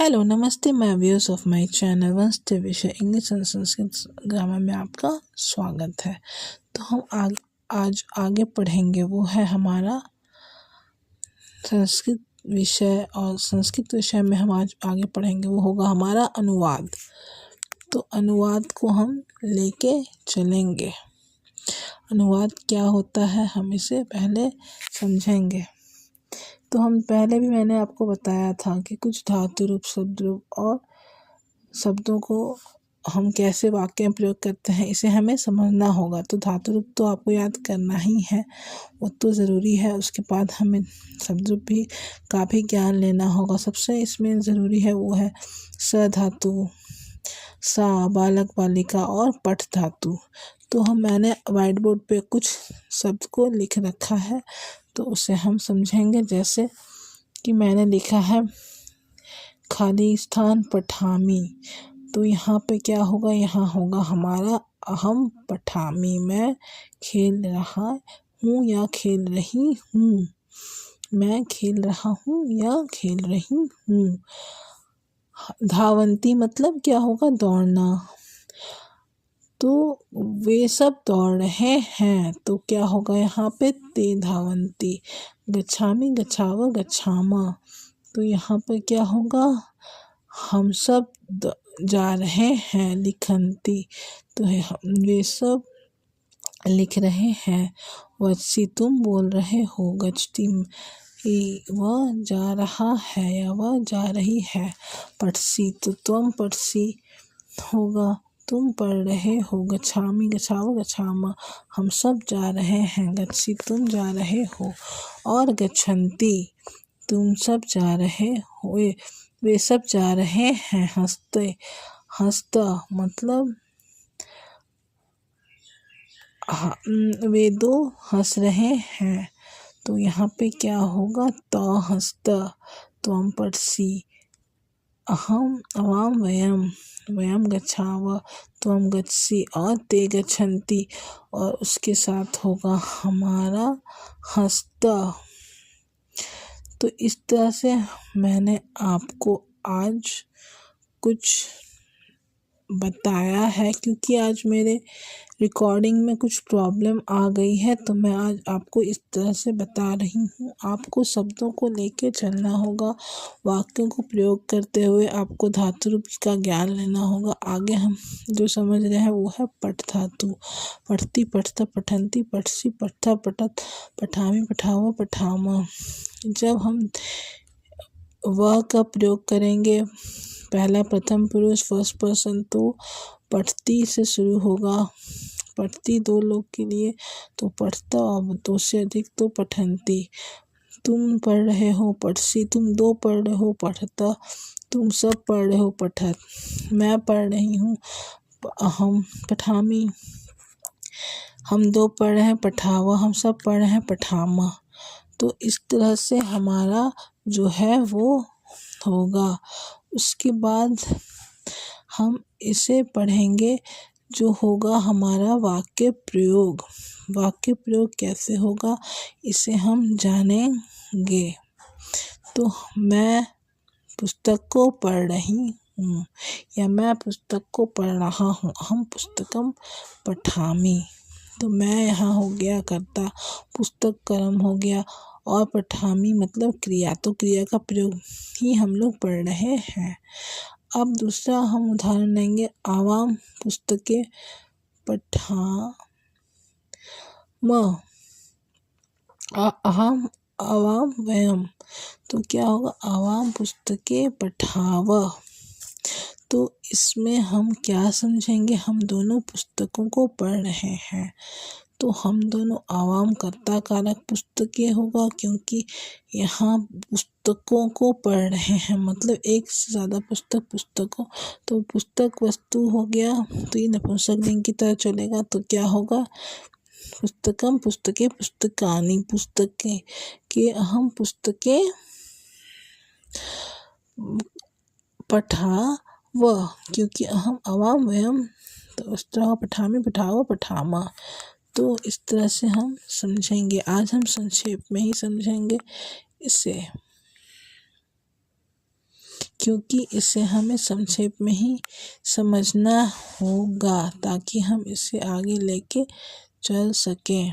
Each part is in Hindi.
हेलो नमस्ते, मैं व्यूअर्स ऑफ माय चैनल वंश विषय इंग्लिश एंड संस्कृत ग्रामर में आपका स्वागत है। तो हम आज आगे पढ़ेंगे, वो है हमारा संस्कृत विषय। और संस्कृत विषय में हम आज आगे पढ़ेंगे वो होगा हमारा अनुवाद। तो अनुवाद को हम लेके चलेंगे। अनुवाद क्या होता है हम इसे पहले समझेंगे। तो हम पहले भी मैंने आपको बताया था कि कुछ धातु रूप, शब्द रूप और शब्दों को हम कैसे वाक्य में प्रयोग करते हैं, इसे हमें समझना होगा। तो धातु रूप तो आपको याद करना ही है, वो तो ज़रूरी है। उसके बाद हमें शब्द रूप भी का भी ज्ञान लेना होगा। सबसे इसमें ज़रूरी है वो है स धातु, सा, बालक बालिका और पठ धातु। तो मैंने व्हाइट बोर्ड पे कुछ शब्द को लिख रखा है, तो उसे हम समझेंगे। जैसे कि मैंने लिखा है खाली स्थान पठामी। तो यहाँ पे क्या होगा, यहाँ होगा हमारा अहम पठामी, मैं खेल रहा हूँ या खेल रही हूँ, मैं खेल रहा हूँ या खेल रही हूँ। धावंती मतलब क्या होगा, दौड़ना। तो वे सब दौड़ रहे हैं, तो क्या होगा यहाँ पे ते धावंती। गच्छामी गच्छाव गच्छामा। तो यहाँ पर क्या होगा, हम सब जा रहे हैं। लिखंती तो है वे सब लिख रहे हैं। वत्सी तुम बोल रहे हो। गच्छति वह जा रहा है या वह जा रही है। पठसी तो तुम पठसी होगा, तुम पढ़ रहे हो। गच्छामी गच्छाव गच्छामा, हम सब जा रहे हैं। गच्छी तुम जा रहे हो। और गच्छन्ति तुम सब जा रहे हो, वे सब जा रहे हैं। हंसते, हंसता मतलब वे दो हंस रहे हैं। तो यहाँ पे क्या होगा, तो हंसता त्वम पठसी, अहम अवाम वयम, वयम गच्छाव त्वम गच्छसि और ते गच्छन्ति। और उसके साथ होगा हमारा हंसता। तो इस तरह से मैंने आपको आज कुछ बताया है, क्योंकि आज मेरे रिकॉर्डिंग में कुछ प्रॉब्लम आ गई है, तो मैं आज आपको इस तरह से बता रही हूँ। आपको शब्दों को लेके चलना होगा, वाक्यों को प्रयोग करते हुए आपको धातु रूप का ज्ञान लेना होगा। आगे हम जो समझ रहे हैं वो है पठ धातु। पठती पठता पठंती पठसी पठता पठत पठामी पठावा पठामा। जब हम वह का प्रयोग करेंगे, पहला प्रथम पुरुष फर्स्ट पर्सन, तो पठती से शुरू होगा। पठती दो लोग के लिए तो पठता, और दो से अधिक तो पठंती। तुम पढ़ रहे हो पठसी, तुम दो पढ़ रहे हो पठता, तुम सब पढ़ रहे हो पठत। मैं पढ़ रही हूँ हम पठामी, हम दो पढ़ रहे हैं पठावा, हम सब पढ़ रहे हैं पठामा। तो इस तरह से हमारा जो है वो होगा। उसके बाद हम इसे पढ़ेंगे, जो होगा हमारा वाक्य प्रयोग। वाक्य प्रयोग कैसे होगा इसे हम जानेंगे। तो मैं पुस्तक को पढ़ रही हूँ या मैं पुस्तक को पढ़ रहा हूँ। हम पुस्तकम पठामी। तो मैं यहाँ हो गया कर्ता, पुस्तक कर्म हो गया, और पठामी मतलब क्रिया। तो क्रिया का प्रयोग ही हम लोग पढ़ रहे हैं। अब दूसरा हम उदाहरण लेंगे, आवाम पुस्तकें पठाम, अहम आवाम वयम। तो क्या होगा, आवाम पुस्तकें पठाव। तो इसमें हम क्या समझेंगे, हम दोनों पुस्तकों को पढ़ रहे हैं। तो हम दोनों आवाम कर्ता कारक पुस्तकें होगा, क्योंकि यहाँ पुस्तकों को पढ़ रहे हैं, मतलब एक से ज़्यादा पुस्तकों। तो पुस्तक वस्तु हो गया, तो ये नपुंसकलिंग की तरह चलेगा। तो क्या होगा, पुस्तकम पुस्तकें पुस्तकानि, पुस्तकें के अहम पुस्तकें पठा वह, क्योंकि अहम अवाम वयम, तो उस तरह पठामी पठावा पठामा। तो इस तरह से हम समझेंगे। आज हम संक्षेप में ही समझेंगे इसे, क्योंकि इसे हमें संक्षेप में ही समझना होगा ताकि हम इसे आगे लेके चल सकें।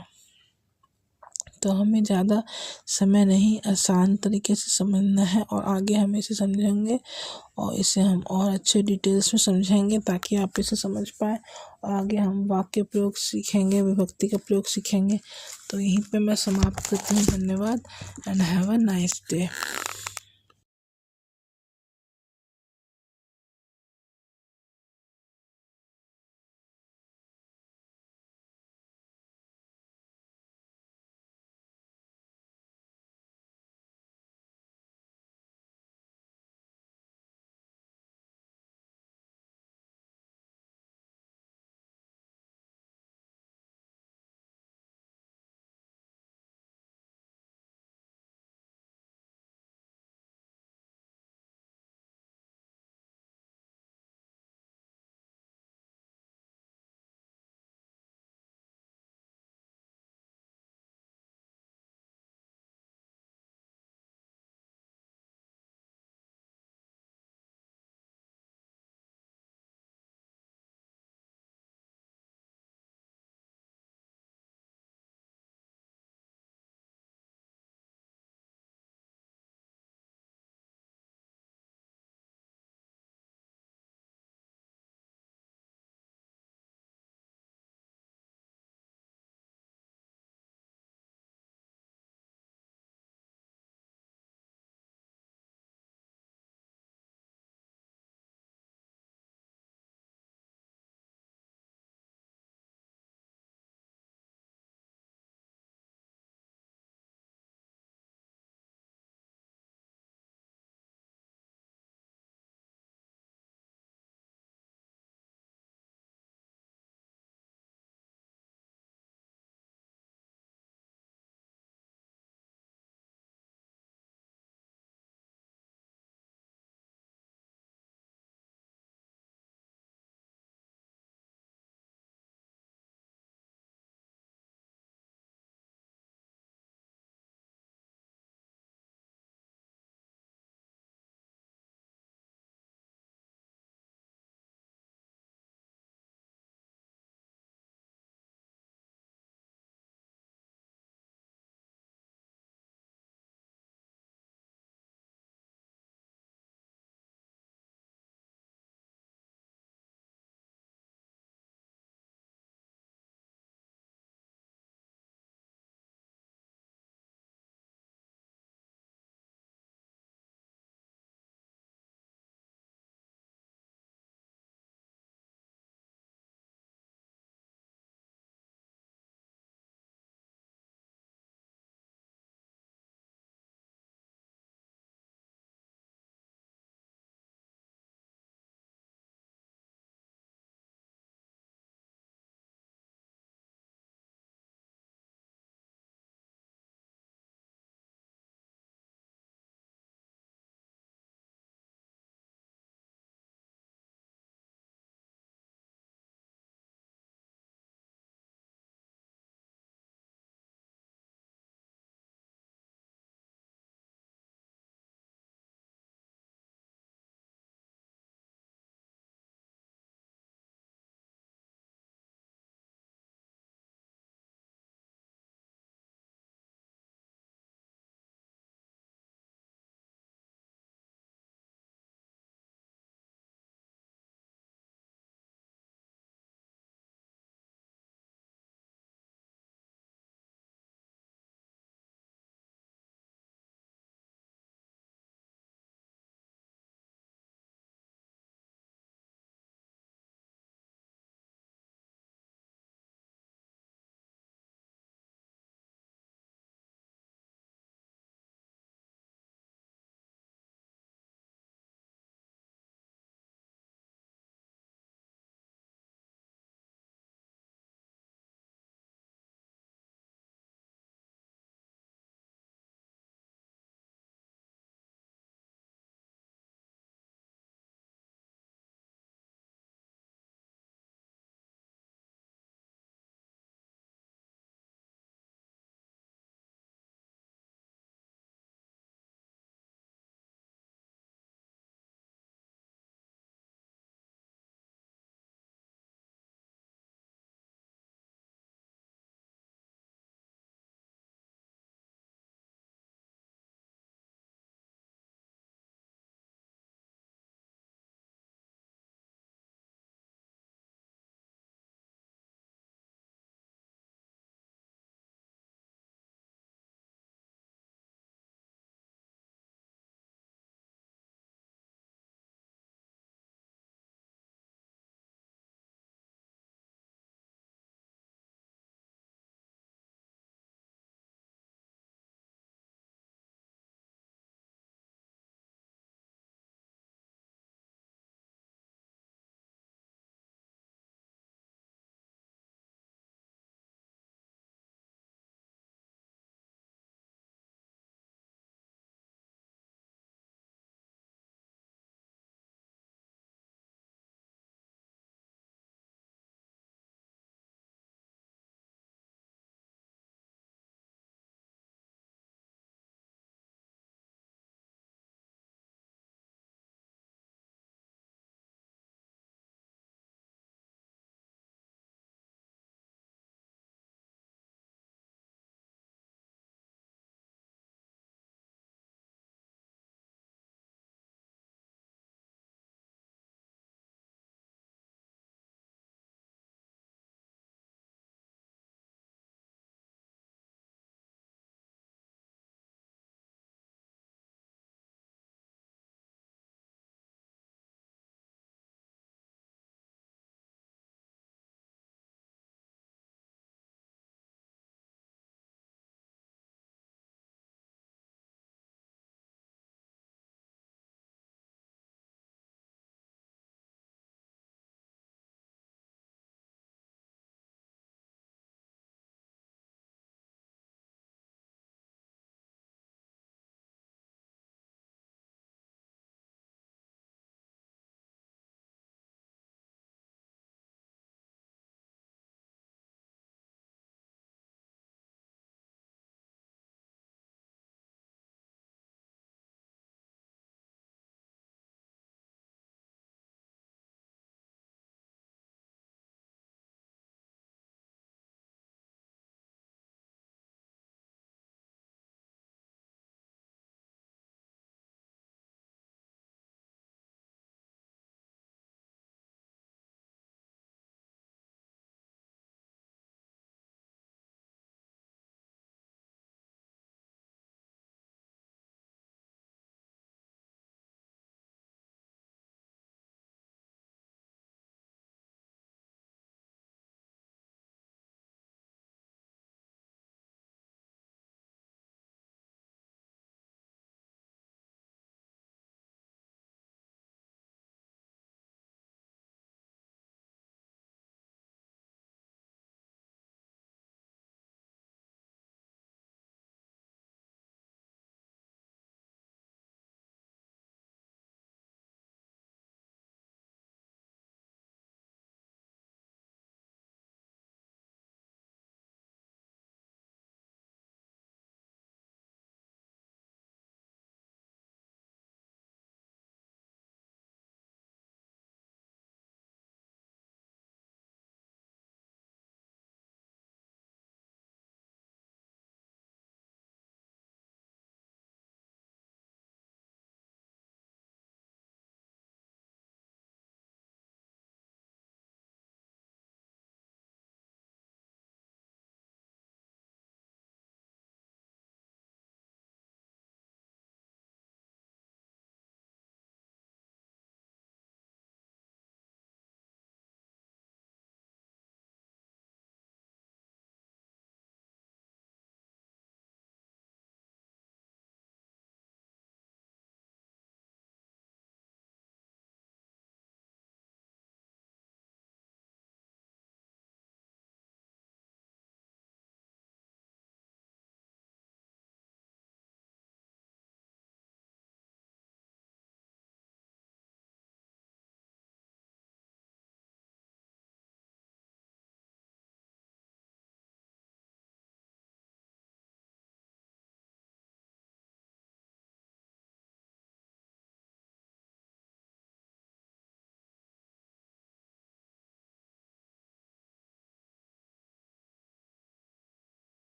तो हमें ज़्यादा समय नहीं, आसान तरीके से समझना है और आगे हम इसे समझेंगे और इसे हम और अच्छे डिटेल्स में समझेंगे ताकि आप इसे समझ पाएँ और आगे हम वाक्य प्रयोग सीखेंगे, विभक्ति का प्रयोग सीखेंगे। तो यहीं पे मैं समाप्त करती हूँ। धन्यवाद and have a nice day.